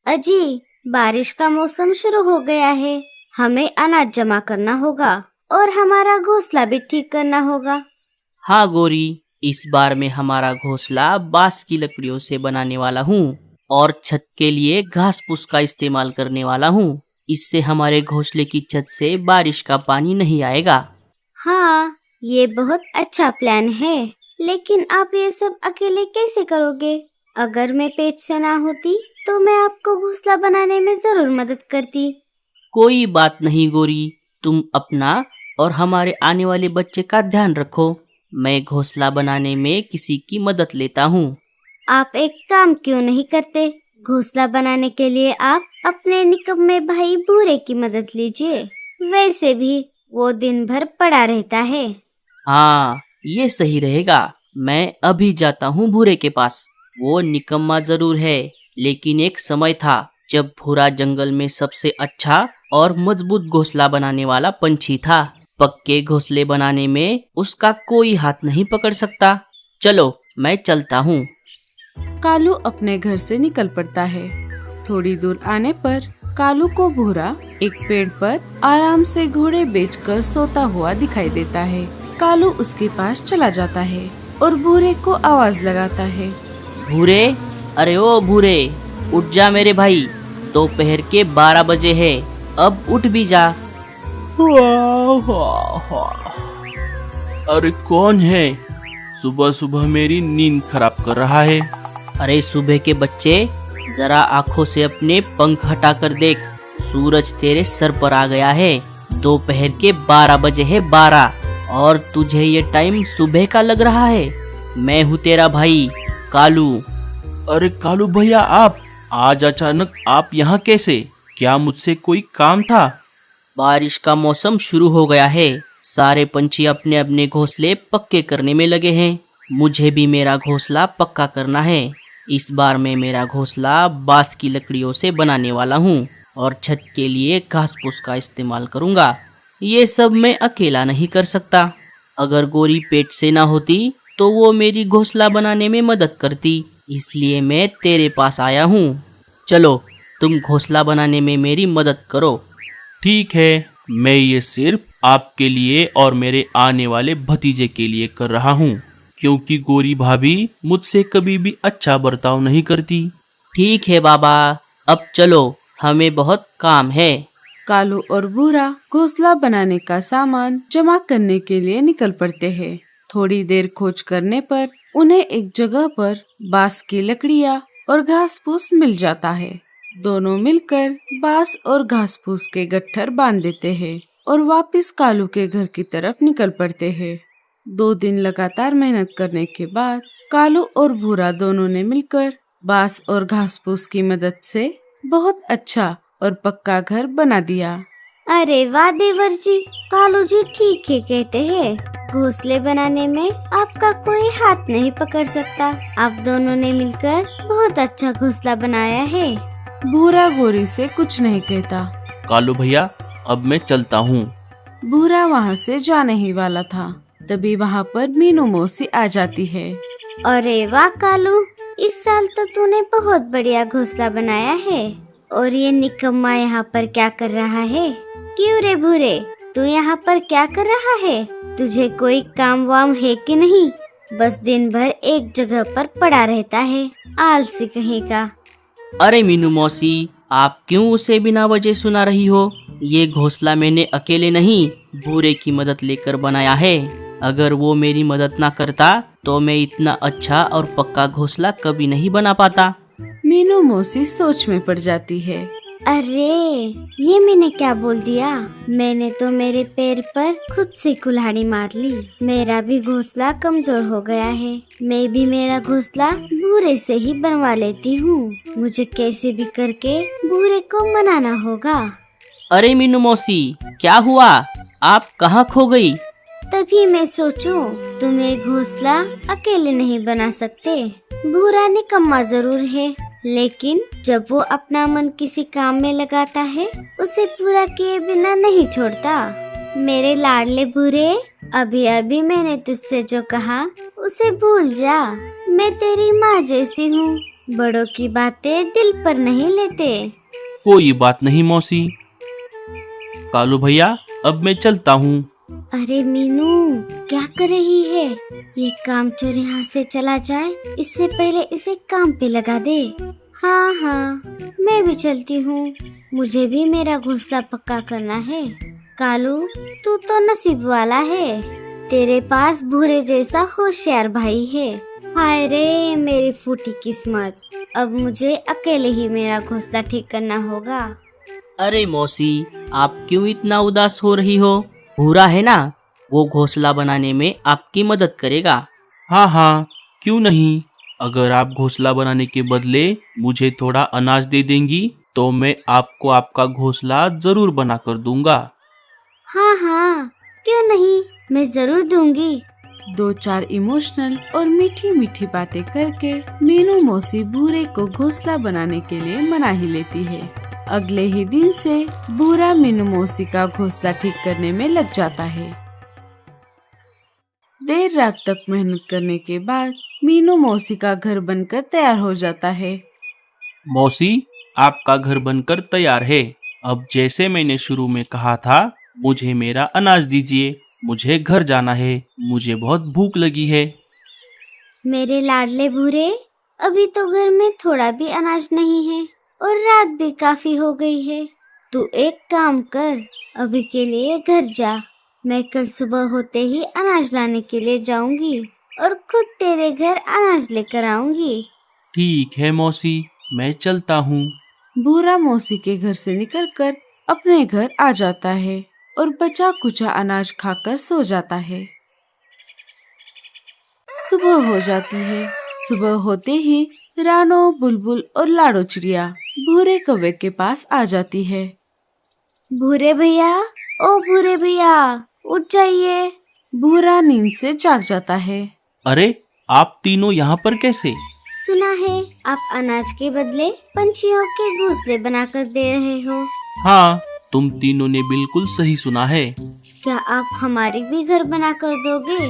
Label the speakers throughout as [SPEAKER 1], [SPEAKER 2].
[SPEAKER 1] अजी, बारिश का मौसम शुरू हो गया है। हमें अनाज जमा करना होगा और हमारा घोंसला भी ठीक करना होगा।
[SPEAKER 2] हाँ गोरी, इस बार मैं हमारा घोंसला बांस की लकड़ियों से बनाने वाला हूँ और छत के लिए घास फूस का इस्तेमाल करने वाला हूँ। इससे हमारे घोंसले की छत से बारिश का पानी नहीं आएगा।
[SPEAKER 1] हाँ, ये बहुत अच्छा प्लान है, लेकिन आप ये सब अकेले कैसे करोगे? अगर मैं पेट से ना होती तो मैं आपको घोंसला बनाने में जरूर मदद करती।
[SPEAKER 2] कोई बात नहीं गोरी, तुम अपना और हमारे आने वाले बच्चे का ध्यान रखो। मैं घोंसला बनाने में किसी की मदद लेता हूँ।
[SPEAKER 1] आप एक काम क्यों नहीं करते? घोंसला बनाने के लिए आप अपने निकम्मे भाई भूरे की मदद लीजिए। वैसे भी वो दिन भर पड़ा रहता है।
[SPEAKER 2] हाँ, ये सही रहेगा। मैं अभी जाता हूँ भूरे के पास। वो निकम्मा जरूर है, लेकिन एक समय था जब भूरा जंगल में सबसे अच्छा और मजबूत घोंसला बनाने वाला पंछी था। पक्के घोंसले बनाने में उसका कोई हाथ नहीं पकड़ सकता। चलो, मैं चलता हूँ।
[SPEAKER 3] कालू अपने घर से निकल पड़ता है। थोड़ी दूर आने पर कालू को भूरा एक पेड़ पर आराम से घोड़े बेचकर सोता हुआ दिखाई देता है। कालू उसके पास चला जाता है और भूरे को आवाज लगाता है।
[SPEAKER 2] भूरे, अरे ओ भूरे, उठ जा मेरे भाई। दोपहर के 12 बजे है, अब उठ भी जा।
[SPEAKER 4] अरे कौन है? सुबह सुबह मेरी नींद खराब कर रहा है।
[SPEAKER 2] अरे सुबह के बच्चे, जरा आंखों से अपने पंख हटाकर देख। सूरज तेरे सर पर आ गया है। दोपहर के 12 बजे है, 12, और तुझे ये टाइम सुबह का लग रहा है। मैं हूँ तेरा भाई कालू।
[SPEAKER 4] अरे कालू भैया, आप आज अचानक आप यहाँ कैसे? क्या मुझसे कोई काम था?
[SPEAKER 2] बारिश का मौसम शुरू हो गया है। सारे पंछी अपने अपने घोंसले पक्के करने में लगे हैं। मुझे भी मेरा घोंसला पक्का करना है। इस बार मैं मेरा घोंसला बांस की लकड़ियों से बनाने वाला हूँ और छत के लिए घास फूस का इस्तेमाल करूँगा। ये सब मैं अकेला नहीं कर सकता। अगर गोरी पेट से ना होती तो वो मेरी घोंसला बनाने में मदद करती। इसलिए मैं तेरे पास आया हूँ। चलो, तुम घोंसला बनाने में मेरी मदद करो।
[SPEAKER 4] ठीक है, मैं ये सिर्फ आपके लिए और मेरे आने वाले भतीजे के लिए कर रहा हूँ, क्योंकि गोरी भाभी मुझसे कभी भी अच्छा बर्ताव नहीं करती।
[SPEAKER 2] ठीक है बाबा, अब चलो, हमें बहुत काम है।
[SPEAKER 3] कालू और भूरा घोंसला बनाने का सामान जमा करने के लिए निकल पड़ते हैं। थोड़ी देर खोज करने पर उन्हें एक जगह पर बांस की लकड़ियाँ और घास फूस मिल जाता है। दोनों मिलकर बांस और घास फूस के गट्ठर बांध देते हैं और वापस कालू के घर की तरफ निकल पड़ते हैं। 2 दिन लगातार मेहनत करने के बाद कालू और भूरा दोनों ने मिलकर बांस और घास फूस की मदद से बहुत अच्छा और पक्का घर बना दिया।
[SPEAKER 1] अरे वाह देवर जी, कालू जी ठीक ही कहते हैं। घोंसले बनाने में आपका कोई हाथ नहीं पकड़ सकता। आप दोनों ने मिलकर बहुत अच्छा घोंसला बनाया है।
[SPEAKER 3] भूरा गोरी से कुछ नहीं कहता।
[SPEAKER 4] कालू भैया, अब मैं चलता हूँ।
[SPEAKER 3] भूरा वहाँ से जाने ही वाला था, तभी वहाँ पर मीनू मौसी आ जाती है।
[SPEAKER 1] अरे वाह कालू, इस साल तो तूने बहुत बढ़िया घोंसला बनाया है। और ये निकम्मा यहाँ पर क्या कर रहा है? क्यों रे भूरे, तू यहाँ पर क्या कर रहा है? तुझे कोई काम वाम है कि नहीं? बस दिन भर एक जगह पर पड़ा रहता है, आलसी कहेगा।
[SPEAKER 2] अरे मीनू मौसी, आप क्यों उसे बिना वजह सुना रही हो? ये घोंसला मैंने अकेले नहीं, भूरे की मदद लेकर बनाया है। अगर वो मेरी मदद ना करता तो मैं इतना अच्छा और पक्का घोंसला कभी नहीं बना पाता।
[SPEAKER 3] मीनू मौसी सोच में पड़ जाती है।
[SPEAKER 1] अरे, ये मैंने क्या बोल दिया? मैंने तो मेरे पैर पर खुद से कुल्हाड़ी मार ली। मेरा भी घोंसला कमजोर हो गया है। मैं भी मेरा घोंसला भूरे से ही बनवा लेती हूँ। मुझे कैसे भी करके भूरे को मनाना होगा।
[SPEAKER 2] अरे मीनू मौसी, क्या हुआ? आप कहाँ खो गई?
[SPEAKER 1] तभी मैं सोचूं, तुम एक घोंसला अकेले नहीं बना सकते। भूरा निकम्मा जरूर है, लेकिन जब वो अपना मन किसी काम में लगाता है, उसे पूरा किए बिना नहीं छोड़ता। मेरे लाडले भूरे, अभी अभी मैंने तुझसे जो कहा उसे भूल जा। मैं तेरी माँ जैसी हूँ। बड़ों की बातें दिल पर नहीं लेते।
[SPEAKER 4] कोई बात नहीं मौसी। कालू भैया, अब मैं चलता हूँ।
[SPEAKER 1] अरे मीनू, क्या कर रही है? ये काम चोर यहाँ से चला जाए इससे पहले इसे काम पे लगा दे। हाँ हाँ, मैं भी चलती हूँ। मुझे भी मेरा घोंसला पक्का करना है। कालू, तू तो नसीब वाला है, तेरे पास भूरे जैसा होशियार भाई है। हाय रे मेरी फूटी किस्मत, अब मुझे अकेले ही मेरा घोंसला ठीक करना होगा।
[SPEAKER 2] अरे मौसी, आप क्यों इतना उदास हो रही हो? भूरा है ना, वो घोंसला बनाने में आपकी मदद करेगा।
[SPEAKER 4] हाँ हाँ, क्यों नहीं। अगर आप घोंसला बनाने के बदले मुझे थोड़ा अनाज दे देंगी तो मैं आपको आपका घोंसला जरूर बना कर दूंगा।
[SPEAKER 1] हाँ हाँ, क्यों नहीं, मैं जरूर दूंगी।
[SPEAKER 3] 2-4 इमोशनल और मीठी मीठी बातें करके मीनू मौसी भूरे को घोंसला बनाने के लिए मना ही लेती है। अगले ही दिन से भूरा मीनू मौसी का घोंसला ठीक करने में लग जाता है। देर रात तक मेहनत करने के बाद मीनू मौसी का घर बनकर तैयार हो जाता है।
[SPEAKER 4] मौसी, आपका घर बनकर तैयार है। अब जैसे मैंने शुरू में कहा था, मुझे मेरा अनाज दीजिए, मुझे घर जाना है, मुझे बहुत भूख लगी है।
[SPEAKER 1] मेरे लाडले भूरे, अभी तो घर में थोड़ा भी अनाज नहीं है और रात भी काफी हो गई है। तू एक काम कर, अभी के लिए घर जा। मैं कल सुबह होते ही अनाज लाने के लिए जाऊंगी और खुद तेरे घर अनाज लेकर आऊंगी।
[SPEAKER 4] ठीक है मौसी, मैं चलता हूँ।
[SPEAKER 3] भूरा मौसी के घर से निकलकर अपने घर आ जाता है और बचा कुचा अनाज खाकर सो जाता है। सुबह हो जाती है। सुबह होते ही रानो, बुलबुल और लाडो चिड़िया भूरे कौवे के पास आ जाती है।
[SPEAKER 1] भूरे भैया, ओ भूरे भैया, उठ जाइए।
[SPEAKER 3] भूरा नींद से जाग जाता है।
[SPEAKER 4] अरे, आप तीनों यहाँ पर कैसे?
[SPEAKER 1] सुना है आप अनाज के बदले पंछियों के घोंसले बनाकर दे रहे हो।
[SPEAKER 4] हाँ, तुम तीनों ने बिल्कुल सही सुना है।
[SPEAKER 1] क्या आप हमारी भी घर बनाकर दोगे?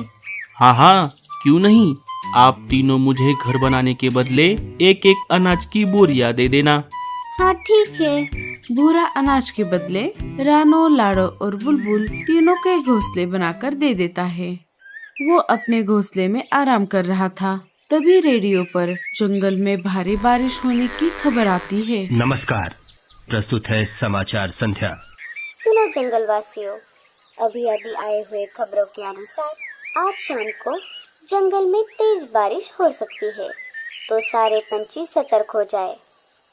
[SPEAKER 4] हाँ हाँ, क्यों नहीं। आप तीनों मुझे घर बनाने के बदले एक एक अनाज की बोरियां दे देना।
[SPEAKER 1] हाँ ठीक है।
[SPEAKER 3] भूरा अनाज के बदले रानो, लाडो और बुलबुल तीनों के घोंसले बनाकर दे देता है। वो अपने घोंसले में आराम कर रहा था, तभी रेडियो पर जंगल में भारी बारिश होने की खबर आती है।
[SPEAKER 5] नमस्कार, प्रस्तुत है समाचार संध्या।
[SPEAKER 1] सुनो जंगलवासियों, अभी अभी आए हुए खबरों के अनुसार आज शाम को जंगल में तेज बारिश हो सकती है, तो सारे पंछी सतर्क हो जाए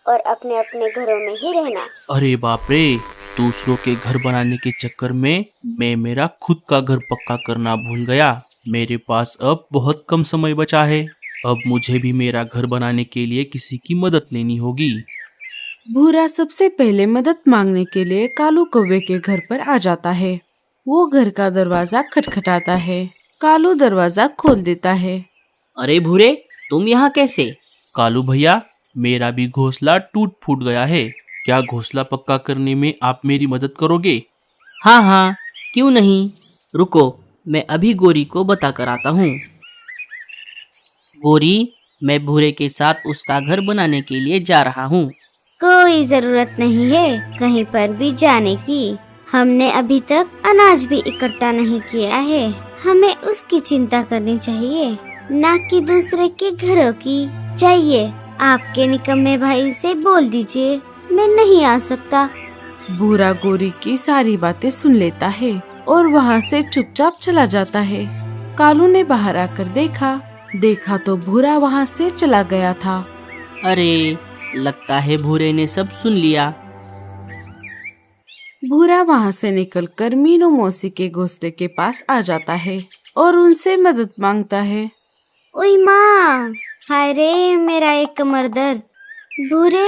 [SPEAKER 1] और अपने अपने घरों में ही रहना।
[SPEAKER 4] अरे बाप रे, दूसरों के घर बनाने के चक्कर में मैं मेरा खुद का घर पक्का करना भूल गया। मेरे पास अब बहुत कम समय बचा है। अब मुझे भी मेरा घर बनाने के लिए किसी की मदद लेनी होगी।
[SPEAKER 3] भूरा सबसे पहले मदद मांगने के लिए कालू कौवे के घर पर आ जाता है। वो घर का दरवाजा खटखटाता है। कालू दरवाजा खोल देता है।
[SPEAKER 2] अरे भूरे, तुम यहाँ कैसे?
[SPEAKER 4] कालू भैया, मेरा भी घोंसला टूट फूट गया है। क्या घोंसला पक्का करने में आप मेरी मदद करोगे?
[SPEAKER 2] हाँ हाँ, क्यों नहीं। रुको, मैं अभी गोरी को बता कर आता हूँ। गोरी, मैं भूरे के साथ उसका घर बनाने के लिए जा रहा हूँ।
[SPEAKER 1] कोई जरूरत नहीं है कहीं पर भी जाने की। हमने अभी तक अनाज भी इकट्ठा नहीं किया है। हमें उसकी चिंता करनी चाहिए, ना कि दूसरे के घरों की। चाहिए आपके निकम्मे भाई से बोल दीजिए, मैं नहीं आ सकता।
[SPEAKER 3] भूरा गोरी की सारी बातें सुन लेता है और वहाँ से चुपचाप चला जाता है। कालू ने बाहर आकर देखा तो भूरा वहाँ से चला गया था।
[SPEAKER 2] अरे, लगता है भूरे ने सब सुन लिया।
[SPEAKER 3] भूरा वहाँ से निकलकर मीनू मौसी के घोंसले के पास आ जाता है और उनसे मदद मांगता है।
[SPEAKER 1] ओई माँ, हाय रे मेरा एक कमर दर्द। भूरे,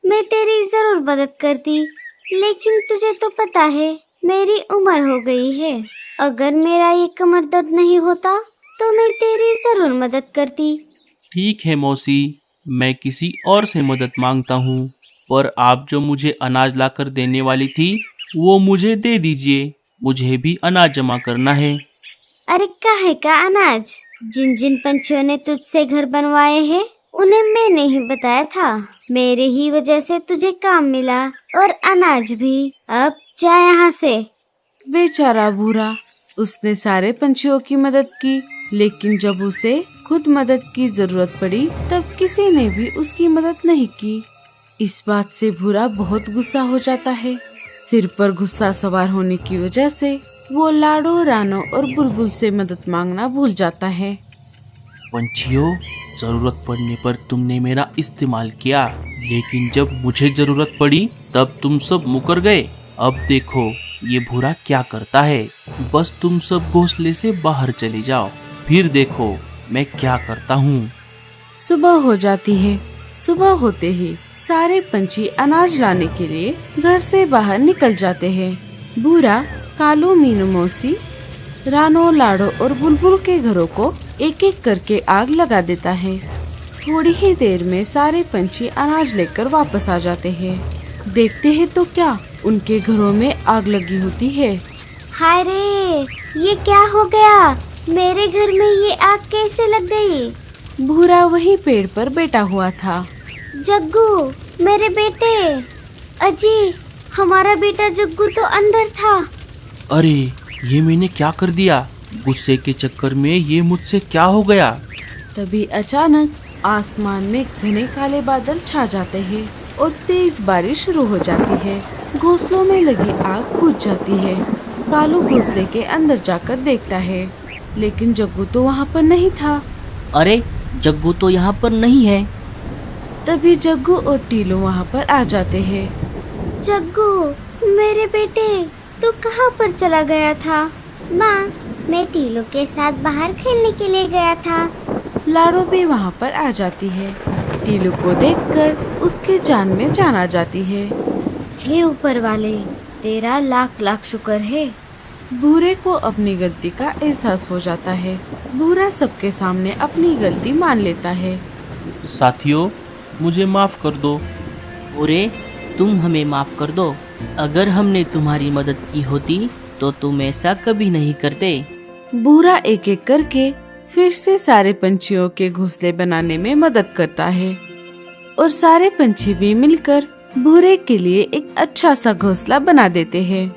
[SPEAKER 1] मैं तेरी जरूर मदद करती, लेकिन तुझे तो पता है मेरी उम्र हो गई है। अगर मेरा ये कमर दर्द नहीं होता तो मैं तेरी जरूर मदद करती।
[SPEAKER 4] ठीक है मौसी, मैं किसी और से मदद मांगता हूँ, पर आप जो मुझे अनाज लाकर देने वाली थी वो मुझे दे दीजिए। मुझे भी अनाज जमा करना है।
[SPEAKER 1] अरे काहे का अनाज? जिन जिन पंछियों ने तुझसे घर बनवाए हैं उन्हें मैंने ही बताया था। मेरे ही वजह से तुझे काम मिला और अनाज भी। अब जा यहाँ से।
[SPEAKER 3] बेचारा भूरा, उसने सारे पंछियों की मदद की, लेकिन जब उसे खुद मदद की जरूरत पड़ी तब किसी ने भी उसकी मदद नहीं की। इस बात से भूरा बहुत गुस्सा हो जाता है। सिर पर गुस्सा सवार होने की वजह से वो लाडो, रानो और बुलबुल से मदद मांगना भूल जाता है।
[SPEAKER 4] पंछियों, जरूरत पड़ने पर तुमने मेरा इस्तेमाल किया, लेकिन जब मुझे जरूरत पड़ी तब तुम सब मुकर गए। अब देखो ये भूरा क्या करता है। बस तुम सब घोंसले से बाहर चले जाओ, फिर देखो मैं क्या करता हूँ।
[SPEAKER 3] सुबह हो जाती है। सुबह होते ही सारे पंछी अनाज लाने के लिए घर से बाहर निकल जाते हैं। भूरा कालू, मीनू मौसी, रानो, लाडो और बुलबुल के घरों को एक एक करके आग लगा देता है। थोड़ी ही देर में सारे पंछी अनाज लेकर वापस आ जाते हैं। देखते हैं तो क्या, उनके घरों में आग लगी होती है।
[SPEAKER 1] हाय रे, ये क्या हो गया? मेरे घर में ये आग कैसे लग गई?
[SPEAKER 3] भूरा वही पेड़ पर बैठा हुआ था।
[SPEAKER 1] जग्गू, मेरे बेटे। अजी, हमारा बेटा जग्गू तो अंदर था।
[SPEAKER 4] अरे ये मैंने क्या कर दिया? गुस्से के चक्कर में ये मुझसे क्या हो गया?
[SPEAKER 3] तभी अचानक आसमान में घने काले बादल छा जाते हैं और तेज बारिश शुरू हो जाती है। घोंसलों में लगी आग बुझ जाती है। कालू घोंसले के अंदर जाकर देखता है, लेकिन जग्गू तो वहाँ पर नहीं था।
[SPEAKER 2] अरे जग्गू तो यहाँ पर नहीं है।
[SPEAKER 3] तभी जग्गू और टीलू वहाँ पर आ जाते हैं।
[SPEAKER 1] जग्गू, मेरे बेटे, तू कहाँ पर चला गया था? माँ, मैं टीलू के साथ बाहर खेलने के लिए गया था।
[SPEAKER 3] लाडो भी वहाँ पर आ जाती है। टीलू को देखकर उसके जान में जान आ जाती है।
[SPEAKER 1] हे ऊपर वाले, तेरा लाख लाख शुक्र है।
[SPEAKER 3] भूरे को अपनी गलती का एहसास हो जाता है। भूरा सबके सामने अपनी गलती मान लेता है।
[SPEAKER 4] साथियों, मुझे माफ कर दो।
[SPEAKER 2] भूरे, तुम हमें माफ कर दो। अगर हमने तुम्हारी मदद की होती तो तुम ऐसा कभी नहीं करते।
[SPEAKER 3] भूरा एक एक करके फिर से सारे पंछियों के घोंसले बनाने में मदद करता है और सारे पंछी भी मिलकर भूरे के लिए एक अच्छा सा घोंसला बना देते हैं।